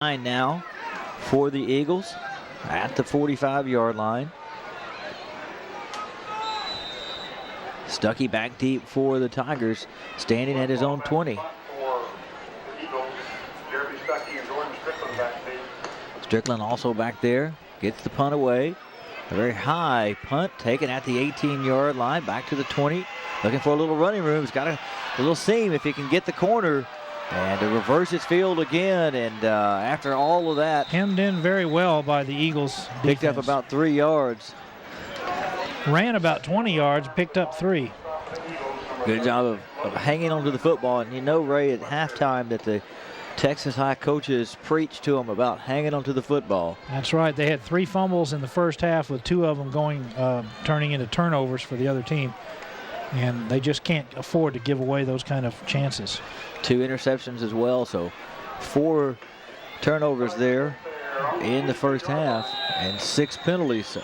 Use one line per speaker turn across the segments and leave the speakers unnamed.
now for the Eagles at the 45-yard line. Stuckey back deep for the Tigers, standing at his own 20. Strickland also back there, gets the punt away. A very high punt taken at the 18-yard line, back to the 20. Looking for a little running room. He's got a little seam if he can get the corner. And to reverse his field again, and after all of that,
hemmed in very well by the Eagles defense.
Picked up about 3 yards.
Ran about 20 yards, picked up 3.
Good job of hanging onto the football. And you know, Ray, at halftime that the Texas High coaches preached to them about hanging onto the football.
That's right. They had 3 fumbles in the first half, with 2 of them turning into turnovers for the other team. And they just can't afford to give away those kind of chances.
2 interceptions as well, so 4 turnovers there in the first half and 6 penalties. So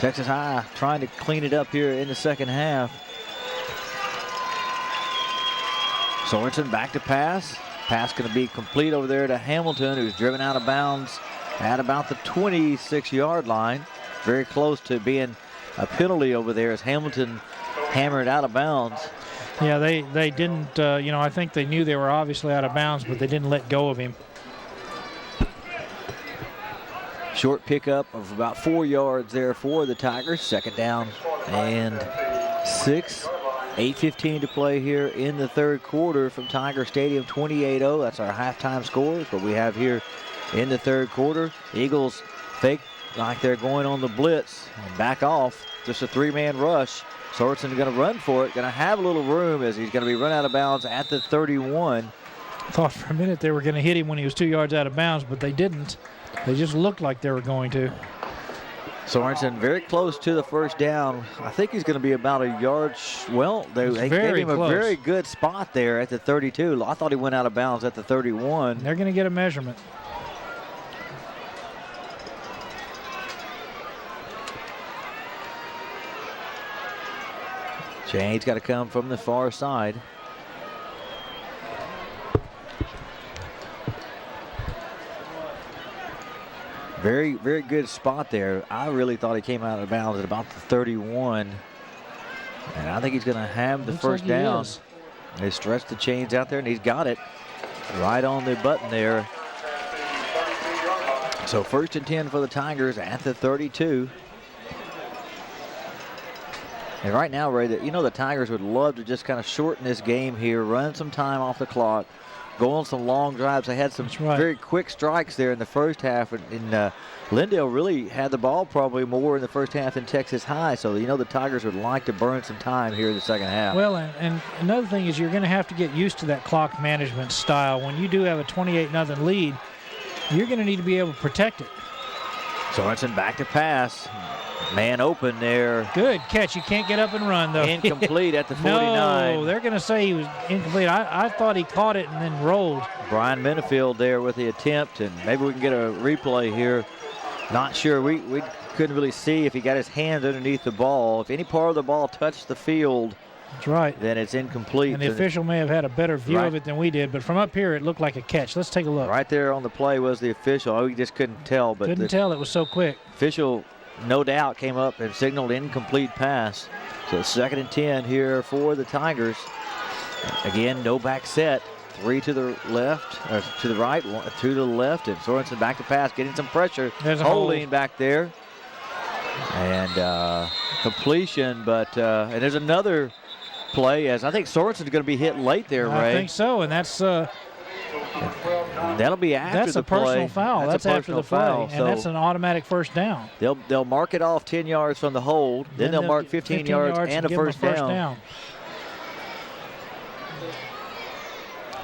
Texas High trying to clean it up here in the second half. Sorensen back to pass. Pass going to be complete over there to Hamilton, who's driven out of bounds at about the 26-yard line. Very close to being a penalty over there as Hamilton hammered out of bounds.
Yeah, they didn't, I think they knew they were obviously out of bounds, but they didn't let go of him.
Short pickup of about 4 yards there for the Tigers. Second down and 6. 8:15 to play here in the third quarter from Tiger Stadium, 28-0. That's our halftime score. What we have here in the third quarter. Eagles fake like they're going on the blitz and back off. Just a 3-man rush. Sorensen going to run for it, going to have a little room as he's going to be run out of bounds at the 31.
Thought for a minute they were going to hit him when he was 2 yards out of bounds, but they didn't. They just looked like they were going to.
Sorensen very close to the first down. I think he's going to be about a yard. They gave him a very good spot there at the 32. I thought he went out of bounds at the 31.
They're going to get a measurement.
Change got to come from the far side. Very, very good spot there. I really thought he came out of bounds at about the 31. And I think he's going to have the first down. They stretched the chains out there, and he's got it right on the button there. So 1st and 10 for the Tigers at the 32. And right now, Ray, the Tigers would love to just kind of shorten this game here, run some time off the clock, go on some long drives. They had some very quick strikes there in the first half. And Lindale really had the ball probably more in the first half than Texas High. So, the Tigers would like to burn some time here in the second half.
Well, and another thing is you're going to have to get used to that clock management style. When you do have a 28-0 lead, you're going to need to be able to protect it.
Sorensen back to pass. Man open there.
Good catch. You can't get up and run, though.
Incomplete at the 49.
No, they're going to say he was incomplete. I thought he caught it and then rolled.
Brian Minifield there with the attempt, and maybe we can get a replay here. Not sure. We couldn't really see if he got his hands underneath the ball. If any part of the ball touched the field,
that's right,
then it's incomplete.
And the official may have had a better view of it than we did, but from up here it looked like a catch. Let's take a look.
Right there on the play was the official. Oh, we just couldn't tell. But
couldn't tell. It was so quick.
Official, no doubt, came up and signaled incomplete pass. So 2nd and 10 here for the Tigers. Again, no back set. 3 to the left, or to the right, 2 to the left, and Sorensen back to pass, getting some pressure.
There's a
holding back there. And completion, but and there's another play as I think Sorensen's going to be hit late there, Ray.
I think so, and that's
that'll be after the play.
That's a personal foul. That's after the play, and that's an automatic first down.
They'll mark it off 10 yards from the hold. Then they'll mark 15 yards and a first down.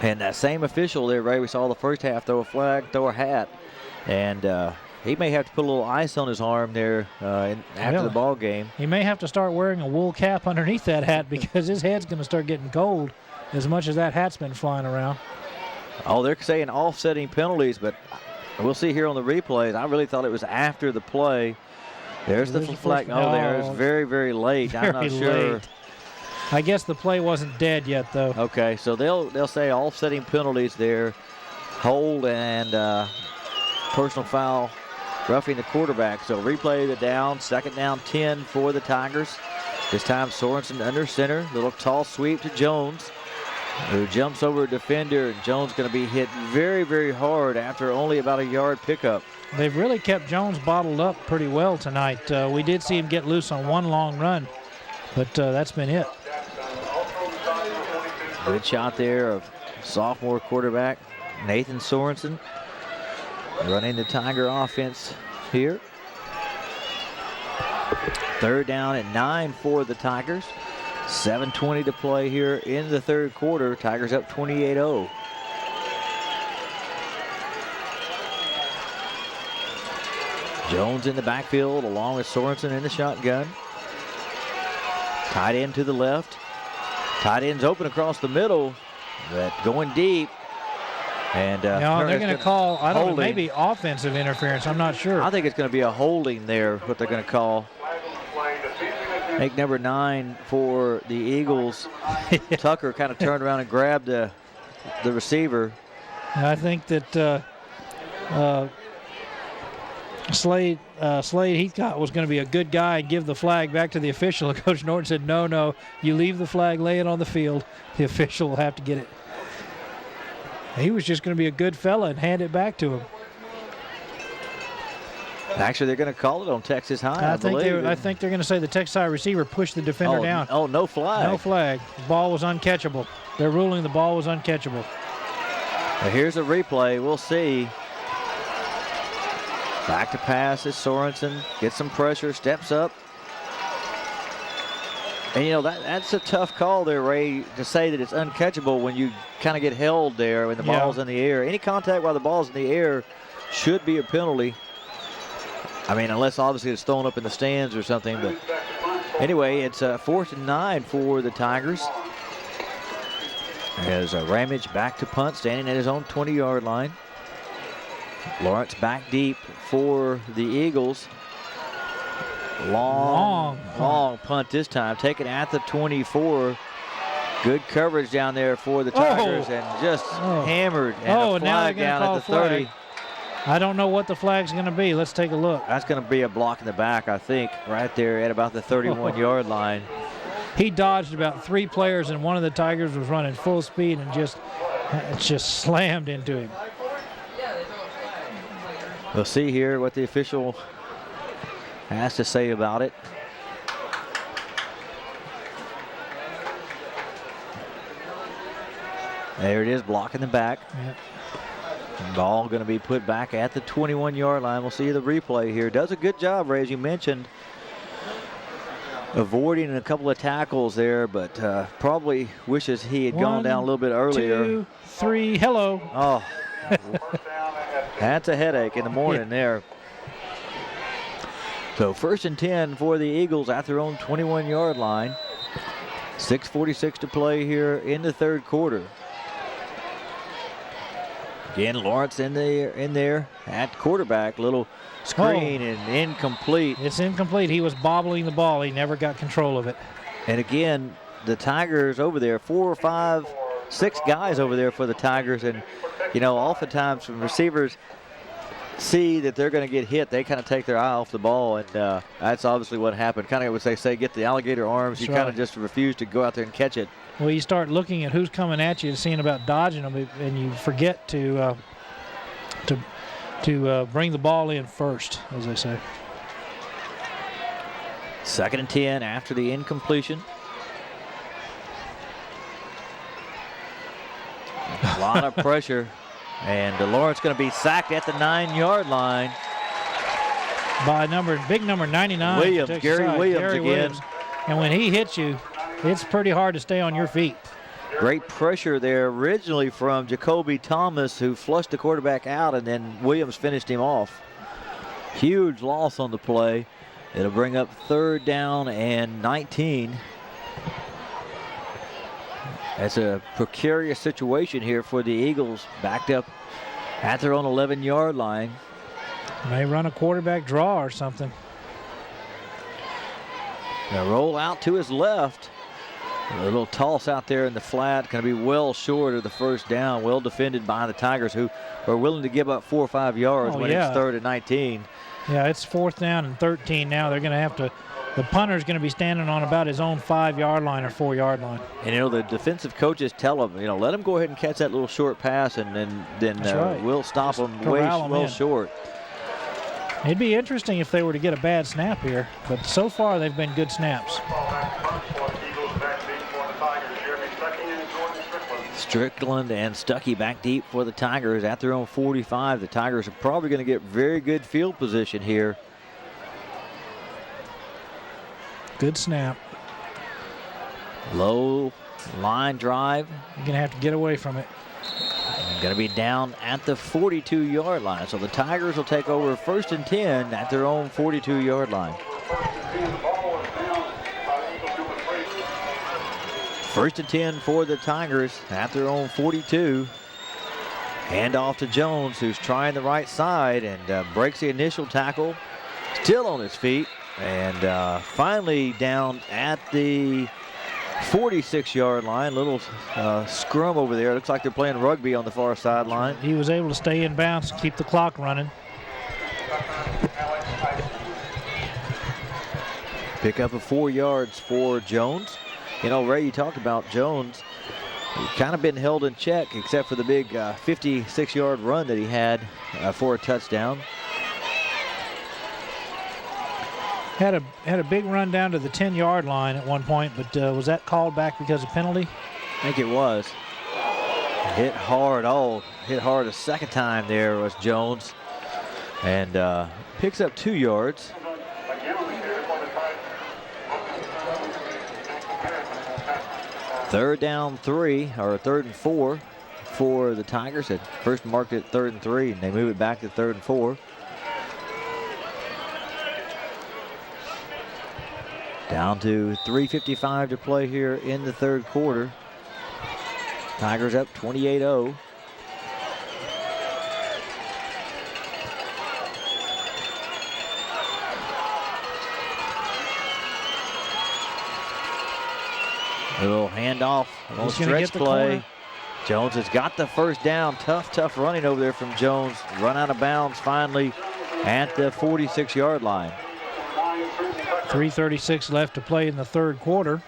And that same official there, Ray, we saw the first half throw a flag, throw a hat, and he may have to put a little ice on his arm there after the ball game.
He may have to start wearing a wool cap underneath that hat because his head's going to start getting cold as much as that hat's been flying around.
Oh, they're saying offsetting penalties, but we'll see here on the replays. I really thought it was after the play. There's the flag. Oh, there. It's very, very late. I'm not sure.
Late. I guess the play wasn't dead yet, though.
Okay, so they'll say offsetting penalties there. Hold and personal foul roughing the quarterback. So replay the down, second down 10 for the Tigers. This time Sorensen under center, little tall sweep to Jones, who jumps over a defender, and Jones going to be hit very, very hard after only about a yard pickup.
They've really kept Jones bottled up pretty well tonight. We did see him get loose on one long run, but that's been it.
Good shot there of sophomore quarterback Nathan Sorensen running the Tiger offense here. Third down at 9 for the Tigers. 7:20 to play here in the third quarter. Tigers up 28-0. Jones in the backfield along with Sorensen in the shotgun. Tight end to the left. Tight end's open across the middle, but going deep. And
no, they're going to call, I don't know, maybe offensive interference. I'm not sure.
I think it's going to be a holding there, what they're going to call. I think number 9 for the Eagles, Tucker, kind of turned around and grabbed the receiver.
And I think that Slade Heathcott was going to be a good guy and give the flag back to the official. Coach Norton said, no, you leave the flag, lay it on the field. The official will have to get it. He was just going to be a good fella and hand it back to him.
Actually, they're going to call it on Texas High, I believe.
I think they're going to say the Texas High receiver pushed the defender down.
Oh, no flag.
No flag. The ball was uncatchable. They're ruling the ball was uncatchable.
Now here's a replay. We'll see. Back to pass is Sorensen. Gets some pressure, steps up. And, you know, that's a tough call there, Ray, to say that it's uncatchable when you kind of get held there when the ball's in the air. Any contact while the ball's in the air should be a penalty. I mean, unless obviously it's thrown up in the stands or something. But anyway, it's 4th and 9 for the Tigers. There's a Ramage back to punt, standing at his own 20-yard line. Lawrence back deep for the Eagles. Long punt this time, taken at the 24. Good coverage down there for the Tigers, and just hammered. And a flag down at the 30.
I don't know what the flag's going to be. Let's take a look.
That's going to be a block in the back, I think, right there at about the 31-yard line.
He dodged about 3 players, and one of the Tigers was running full speed and just slammed into him.
We'll see here what the official has to say about it. There it is, blocking the back.
Yep.
Ball going to be put back at the 21-yard line. We'll see the replay here. Does a good job, Ray, as you mentioned, avoiding a couple of tackles there, but probably wishes he had gone down a little bit earlier.
2, 3, hello.
Oh, that's a headache in the morning there. So 1st and 10 for the Eagles at their own 21-yard line. 6:46 to play here in the third quarter. Again, Lawrence in there at quarterback. Little screen and incomplete.
It's incomplete. He was bobbling the ball. He never got control of it.
And again, the Tigers over there, 4 or 5, 6 guys over there for the Tigers. And, you know, oftentimes when receivers see that they're going to get hit, they kind of take their eye off the ball. And that's obviously what happened. Kind of what they say, get the alligator arms. You kind of just refuse to go out there and catch it.
Well, you start looking at who's coming at you and seeing about dodging them, and you forget to bring the ball in first, as they say.
2nd and 10 after the incompletion. A lot of pressure, and Lawrence going to be sacked at the 9-yard line
by big number 99.
Williams, Gary Williams again.
Williams. And when he hits you, it's pretty hard to stay on your feet.
Great pressure there originally from Jacoby Thomas, who flushed the quarterback out, and then Williams finished him off. Huge loss on the play. It'll bring up 3rd down and 19. That's a precarious situation here for the Eagles, backed up at their own 11-yard line.
May run a quarterback draw or something.
Now roll out to his left. A little toss out there in the flat, going to be well short of the first down. Well defended by the Tigers, who are willing to give up 4 or 5 yards when it's 3rd and 19.
Yeah, it's 4th down and 13 now. They're going to have to, the punter's going to be standing on about his own 5-yard line or 4-yard line.
And, the defensive coaches tell them, let him go ahead and catch that little short pass, and then
right.
We'll stop them well short.
It'd be interesting if they were to get a bad snap here, but so far they've been good snaps.
Strickland and Stuckey back deep for the Tigers at their own 45. The Tigers are probably going to get very good field position here.
Good snap.
Low line drive.
You're going to have to get away from it.
Going to be down at the 42-yard line. So the Tigers will take over 1st and 10 at their own 42-yard line. 1st and 10 for the Tigers at their own 42. Hand off to Jones, who's trying the right side and breaks the initial tackle. Still on his feet, and finally down at the 46-yard line. Little scrum over there. Looks like they're playing rugby on the far sideline.
He was able to stay in bounds to keep the clock running.
Pick up of 4 yards for Jones. Ray, you talked about Jones. He's kind of been held in check, except for the big 56-yard run that he had for a touchdown.
Had a big run down to the 10-yard line at one point, but was that called back because of penalty?
I think it was. Hit hard a second time there was Jones, and picks up 2 yards. Third down 3, or 3rd and 4 for the Tigers. At first marked it 3rd and 3, and they move it back to 3rd and 4. Down to 3:55 to play here in the 3rd quarter. Tigers up 28-0. Little handoff, a little stretch play.
Corner.
Jones has got the first down. Tough running over there from Jones. Run out of bounds finally at the 46-yard line.
3:36 left to play in the 3rd quarter.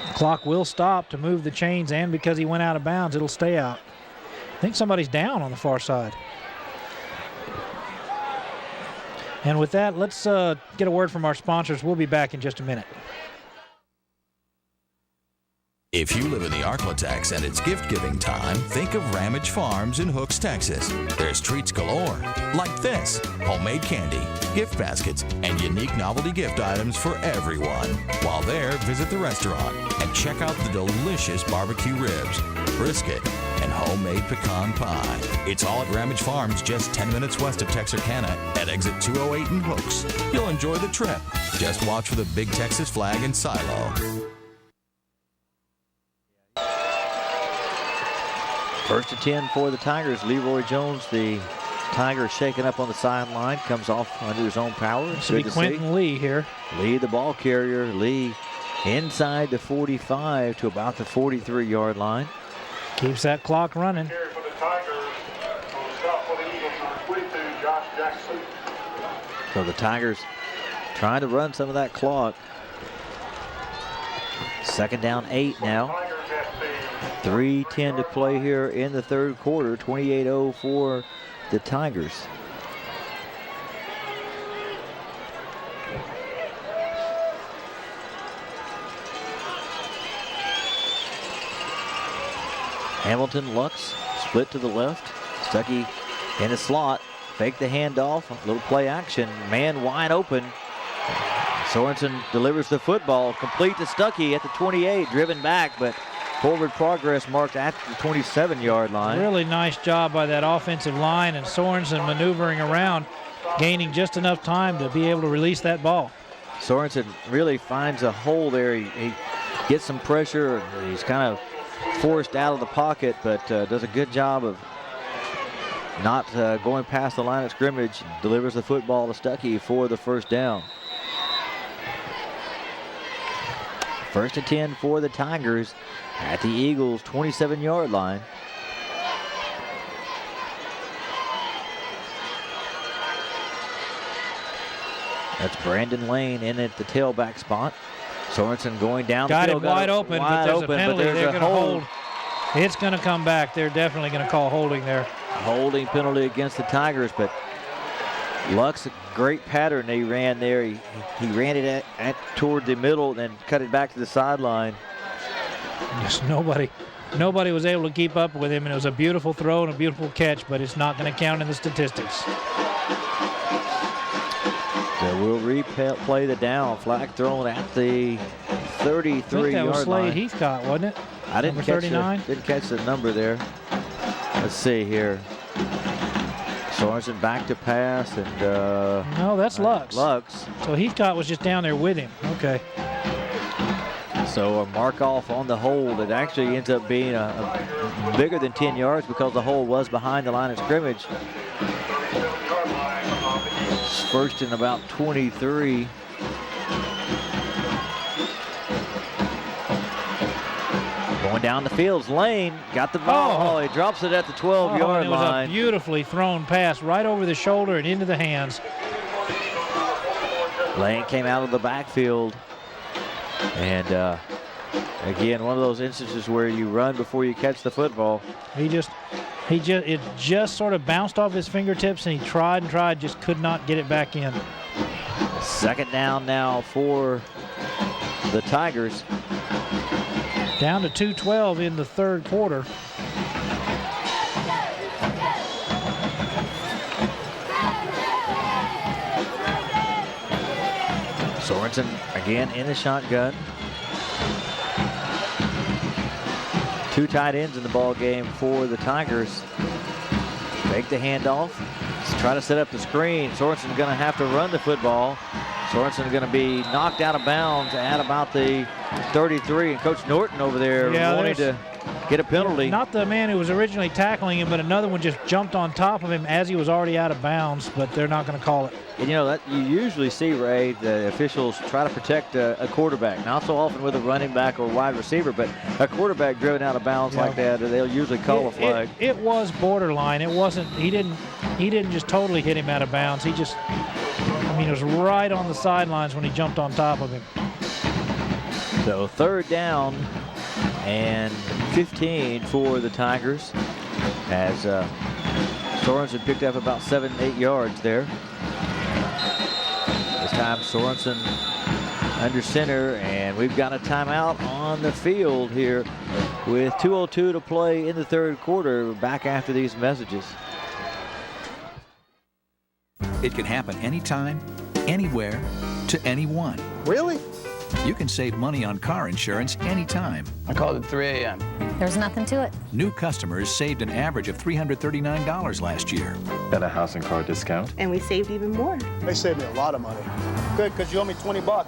The clock will stop to move the chains, and because he went out of bounds, it'll stay out. I think somebody's down on the far side. And with that, let's get a word from our sponsors. We'll be back in just a minute.
If you live in the Arklatex and it's gift-giving time, think of Ramage Farms in Hooks, Texas. There's treats galore, like this, homemade candy, gift baskets, and unique novelty gift items for everyone. While there, visit the restaurant and check out the delicious barbecue ribs, brisket, and homemade pecan pie. It's all at Ramage Farms, just 10 minutes west of Texarkana at exit 208 in Hooks. You'll enjoy the trip. Just watch for the big Texas flag and silo.
First and 10 for the Tigers. Leroy Jones, the Tiger, shaken up on the sideline, comes off under his own power.
It should be Quentin Lee here.
Lee, the ball carrier. Lee inside the 45 to about the 43-yard line.
Keeps that clock running.
So the Tigers trying to run some of that clock. 2nd down 8 now. 3:10 to play here in the 3rd quarter. 28-0 for the Tigers. Hamilton, Lux, split to the left. Stuckey in the slot. Fake the handoff. A little play action. Man wide open. Sorensen delivers the football. Complete to Stuckey at the 28. Driven back, but forward progress marked at the 27-yard line.
Really nice job by that offensive line, and Sorensen maneuvering around, gaining just enough time to be able to release that ball.
Sorensen really finds a hole there. He gets some pressure. He's kind of forced out of the pocket, but does a good job of not going past the line of scrimmage. Delivers the football to Stuckey for the first down. First and 10 for the Tigers at the Eagles' 27-yard line. That's Brandon Lane in at the tailback spot. Sorensen going down.
Got him wide open, but there's a penalty. They're going to hold. It's going to come back. They're definitely going to call holding there.
Holding penalty against the Tigers, but Luck's a great pattern they ran there. He ran it toward the middle, then cut it back to the sideline.
Just nobody was able to keep up with him, and it was a beautiful throw and a beautiful catch, but it's not going to count in the statistics.
So we'll replay the down. Flag thrown at the 33-yard line.
I think that was Slade Heathcott, wasn't it?
I didn't catch the number there. Let's see here. Sorensen back to pass, and
no, that's Lux.
Lux.
So Heathcott was just down there with him. Okay.
So a mark off on the hold. It actually ends up being a bigger than 10 yards because the hold was behind the line of scrimmage. It's first and about 23. Going down the field, Lane got the ball. Oh, he drops it at the 12-yard line.
It was a beautifully thrown pass right over the shoulder and into the hands.
Lane came out of the backfield. And again, one of those instances where you run before you catch the football.
It just sort of bounced off his fingertips, and he tried, just could not get it back in.
Second down now for the Tigers.
Down to 2:12 in the third quarter.
Sorensen again in the shotgun. Two tight ends in the ball game for the Tigers. Take the handoff. Let's try to set up the screen. Sorensen's going to have to run the football. Sorensen's going to be knocked out of bounds at about the 33. And Coach Norton over there wanting to get a penalty.
Not the man who was originally tackling him, but another one just jumped on top of him as he was already out of bounds, but they're not going to call it.
And you know, that you usually see, Ray, the officials try to protect a quarterback. Not so often with a running back or wide receiver, but a quarterback driven out of bounds like that, they'll usually call a flag.
It was borderline. It wasn't, he didn't just totally hit him out of bounds. It was right on the sidelines when he jumped on top of him.
So third down and 15 for the Tigers as Sorensen picked up about 7-8 yards there. This time Sorensen under center, and we've got a timeout on the field here with 2:02 to play in the third quarter. Back after these messages.
It can happen anytime, anywhere, to anyone.
Really?
You can save money on car insurance anytime.
I called at 3 a.m.
There's nothing to it.
New customers saved an average of $339 last year.
Got a house and car discount.
And we saved even more.
They saved me a lot of money. Good, because you owe me $20.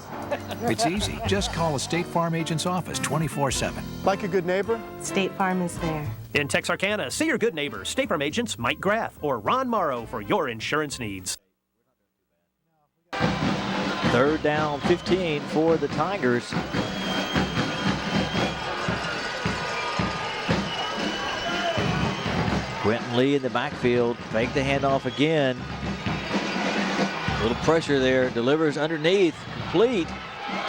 It's easy. Just call a State Farm agent's office 24/7.
Like a good neighbor?
State Farm is there.
In Texarkana, see your good neighbor, State Farm agents Mike Graff or Ron Morrow for your insurance needs.
Third down, 15 for the Tigers. Quentin Lee in the backfield. Fake the handoff again. A little pressure there. Delivers underneath. Complete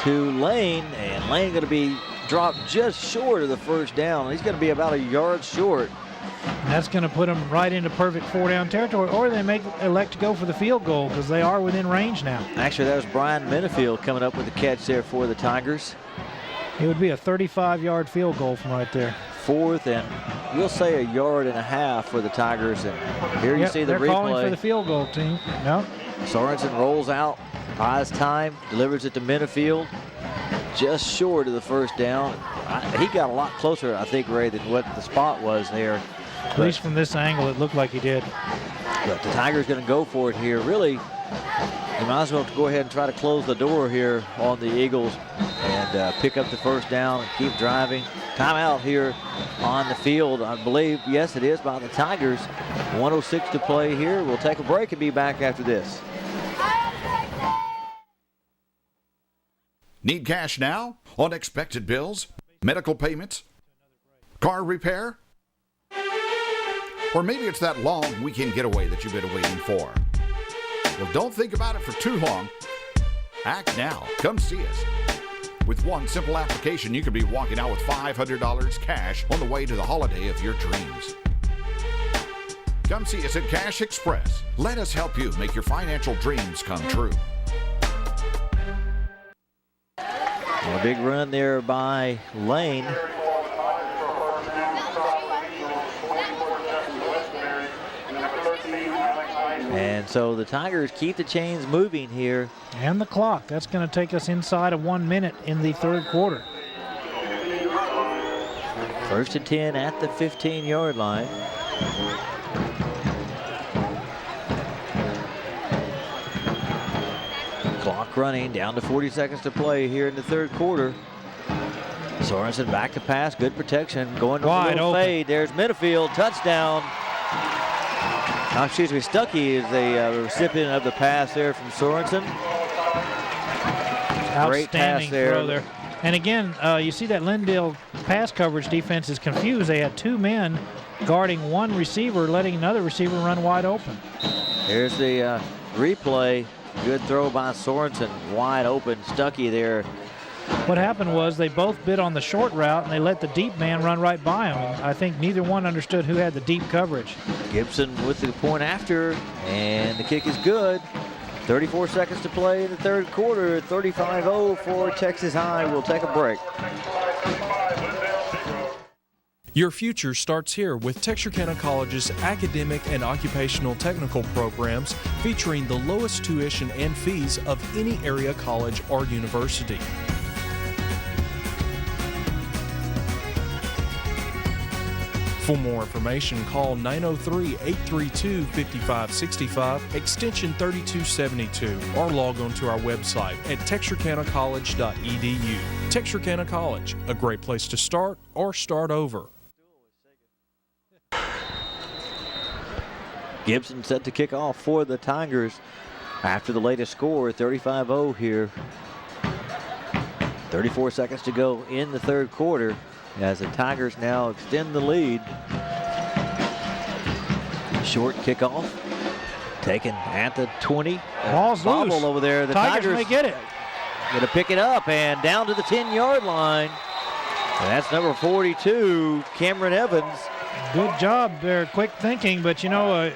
to Lane. And Lane going to be dropped just short of the first down. He's going to be about a yard short.
And that's going to put them right into perfect four-down territory, or they may elect to go for the field goal because they are within range now.
Actually, that was Brian Minifield coming up with the catch there for the Tigers.
It would be a 35-yard field goal from right there.
Fourth and we'll say a yard and a half for the Tigers. And here you see the replay.
They're calling for the field goal team. No.
Sorensen rolls out, buys time, delivers it to Minifield, just short of the first down. He got a lot closer, I think, Ray, than what the spot was there.
At least from this angle, it looked like he did.
But the Tigers going to go for it here. Really, you might as well go ahead and try to close the door here on the Eagles and pick up the first down and keep driving. Timeout here on the field, I believe. Yes, it is by the Tigers. 1:06 to play here. We'll take a break and be back after this.
Need cash now? Unexpected bills? Medical payments? Car repair? Or maybe it's that long weekend getaway that you've been waiting for. Well, don't think about it for too long. Act now. Come see us. With one simple application, you could be walking out with $500 cash on the way to the holiday of your dreams. Come see us at Cash Express. Let us help you make your financial dreams come true.
A big run there by Lane. And so the Tigers keep the chains moving here.
And the clock. That's going to take us inside of 1 minute in the third quarter.
1st and 10 at the 15-yard line. Clock running, down to 40 seconds to play here in the third quarter. Sorensen back to pass, good protection, going to
wide
the
open
fade. There's Minifield, touchdown. Excuse me, Stuckey is the recipient of the pass there from Sorensen. Great pass
Outstanding throw there. And again, you see that Lindale pass coverage defense is confused. They had two men guarding one receiver, letting another receiver run wide open.
Here's the replay. Good throw by Sorensen, wide open. Stuckey there.
What happened was they both bid on the short route and they let the deep man run right by him. I think neither one understood who had the deep coverage.
Gibson with the point after, and the kick is good. 34 seconds to play in the third quarter. 35-0 for Texas High. We'll take a break.
Your future starts here with Texarkana College's academic and occupational technical programs featuring the lowest tuition and fees of any area college or university. For more information, call 903-832-5565, extension 3272, or log on to our website at texarkanacollege.edu. Texarkana College, a great place to start or start over.
Gibson set to kick off for the Tigers after the latest score, 35-0 here. 34 seconds to go in the third quarter as the Tigers now extend the lead. Short kickoff taken at the 20.
Ball's
Bobble
loose.
over there. The
Tigers may get it.
Going to pick it up and down to the 10-yard line. And that's number 42, Cameron Evans.
Good job there, quick thinking, but you know,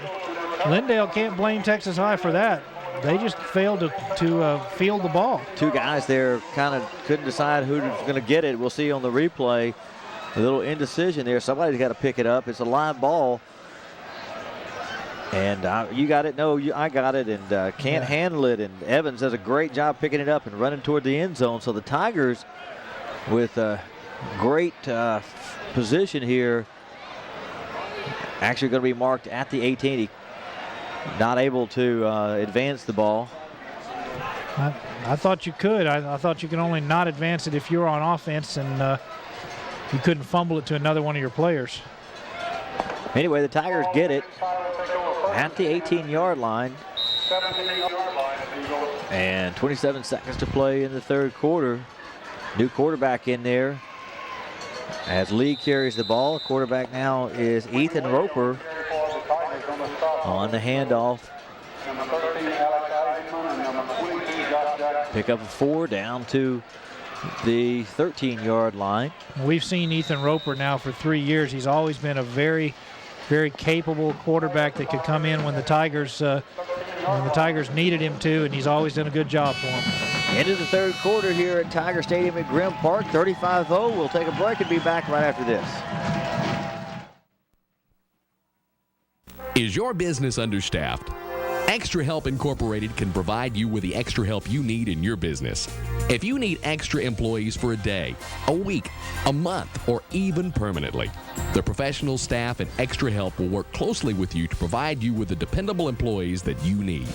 Lindale can't blame Texas High for that. They just failed to field the ball.
Two guys there kind of couldn't decide who's going to get it. We'll see on the replay. A little indecision there. Somebody's got to pick it up. It's a live ball. And you got it. No, I got it. And can't handle it. And Evans does a great job picking it up and running toward the end zone. So the Tigers with a great position here. Actually going to be marked at the 18. He not able to advance the ball.
I thought you could. I thought you could only not advance it if you were on offense and you couldn't fumble it to another one of your players.
Anyway, the Tigers get it at the 18-yard line. And 27 seconds to play in the third quarter. New quarterback in there as Lee carries the ball. Quarterback now is Ethan Roper on the handoff. Pick up a 4 down to the 13-yard line.
We've seen Ethan Roper now for 3 years. He's always been a very, very capable quarterback that could come in when the Tigers needed him to, and he's always done a good job for them.
Into the third quarter here at Tiger Stadium at Grimm Park, 35-0. We'll take a break and be back right after this.
Is your business understaffed? Extra Help Incorporated can provide you with the extra help you need in your business. If you need extra employees for a day, a week, a month, or even permanently, the professional staff at Extra Help will work closely with you to provide you with the dependable employees that you need.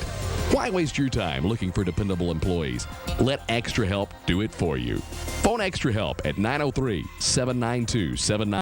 Why waste your time looking for dependable employees? Let Extra Help do it for you. Phone Extra Help at 903-792-79.